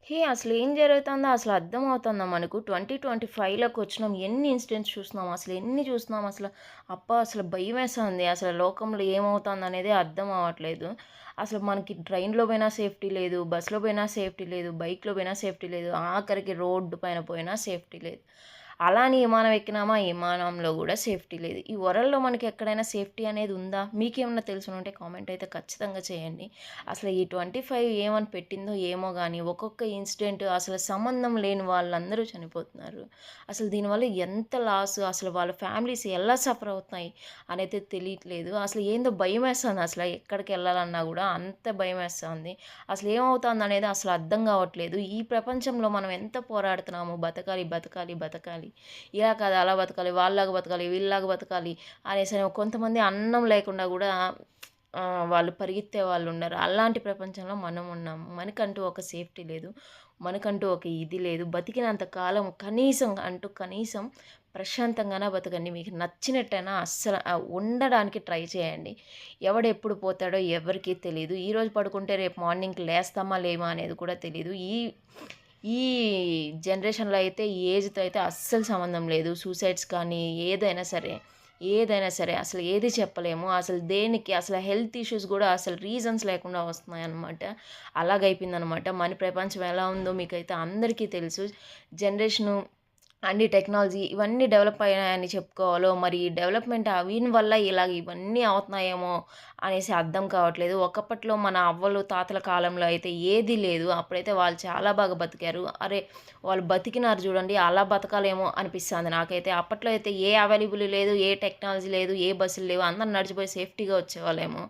అసలేం జరుగుతుందో అసలు అర్థమవుతుందా మనకు? 2025లోకొచ్చినాం. ఎన్ని ఇన్సిడెంట్స్ చూస్తున్నాం. ఎన్ని చూస్తున్నాం అసలు. అబ్బా! అసలు భయమేస్తుంది. అసలు లోకంలో ఏమవుతుందనేదే అర్థం అవ్వట్లేదు. అసలు మనకి ట్రైన్‌లో పోయినా సేఫ్టీ లేదు. బస్‌లో పోయినా సేఫ్టీ లేదు. బైక్‌లో పోయినా సేఫ్టీ లేదు. ఆఖరికి రోడ్డు పైన పోయినా సేఫ్టీ లేదు. అలా అని విమానం ఎక్కినామా, విమానంలో గూడా సేఫ్టీ లేదు. ఈ వరల్డ్‌లో మనకి ఎక్కడైనా సేఫ్టీ అనేది ఉందా? మీకేమన్నా తెలిసుంటే కామెంట్ అయితే ఖచ్చితంగా చేయండి. అసలు ఈ 25 ఏమని పెట్టిందో ఏమో గానీ, ఒక్కొక్క ఇన్సిడెంట్ అసలు సంబంధం లేని వాళ్ళందరూ చనిపోతున్నారు. అసలు దీనివల్ల ఎంత లాస్, అసలు వాళ్ళ ఫ్యామిలీస్ ఎలా సఫర్ అవుతున్నాయి అనైతే తెలియట్లేదు. అసలు ఏందో భయమేస్తుంది అసల ఎక్కడికెళ్ళాలన్నా గూడా అంత భయమేస్తుంది. అసలు ఏమవుతుందనేది అసలు అర్థం గావట్లేదు. ఈ ప్రపంచంలో మనం ఎంత పోరాడుతున్నాము బతకాలి, బతకాలి, బతకాలి. ఇలా కాదు అలా బతకాలి, వాళ్ళలాగా బతకాలి, వీళ్ళలాగా బతకాలి అనేసని కొంతమంది అన్నం లేకుండా గూడా వాళ్ళు పరిగెత్తే వాళ్ళున్నారు. అలాంటి ప్రపంచంలో మనం ఉన్నాము. మనకంటూ ఒక సేఫ్టీ లేదు. మనకంటూ ఒక ఇది లేదు. బతికినంత కాలం కనీసం ప్రశాంతంగాన బతకండి. మీకు నచ్చినట్టైనా ఉండడానికి ట్రై చేయండి. ఎవడెప్పుడు పోతాడో ఎవరికీ తెలీదు. ఈరోజు పడుకుంటే రేపు మార్నింగ్‌కి లేస్తామా లేమా అనేది కూడా తెలీదు. ఈ ఈ జనరేషన్‌లో అయితే ఈ ఏజ్‌తో అయితే అస్సలు సంబంధం లేదు. సూసైడ్స్ కానీ ఏదైనా సరే అసలు ఏది చెప్పలేము. అసలు దేనికి అసలు హెల్త్ ఇష్యూస్ గూడా అసలు రీజన్స్ లేకుండా వస్తున్నాయన్నమాట. అలాగైపోయిందనమాట. మన ప్రపంచం ఎలా ఉందో మీకైతే అందరికీ తెలుసు. జనరేషను అన్ని టెక్నాలజీ ఇవన్నీ డెవలప్ అయ్యాయని చెప్పుకోవాలో, మరి డెవలప్‌మెంట్ అవిన వల్ల ఇలాగ ఇవన్నీ అవుతున్నాయేమో అనేసి అర్థం కావట్లేదు. ఒకప్పట్లో మన అవ్వలు, తాతల కాలంలో అయితే ఏది లేదు. అప్పుడైతే వాళ్ళు చాలా బాగా బతికారు. అరే! వాళ్ళు బతికినారు చూడండి, అలా బతకాలేమో అనిపిస్తాంది నాకైతే. అప్పట్లో అయితే ఏ అవైలబుల్ లేదు, ఏ టెక్నాలజీ లేదు, ఏ బస్సులు లేవు. అందరూ నడిచిపోయి సేఫ్టీగా వచ్చేవాళ్ళేమో.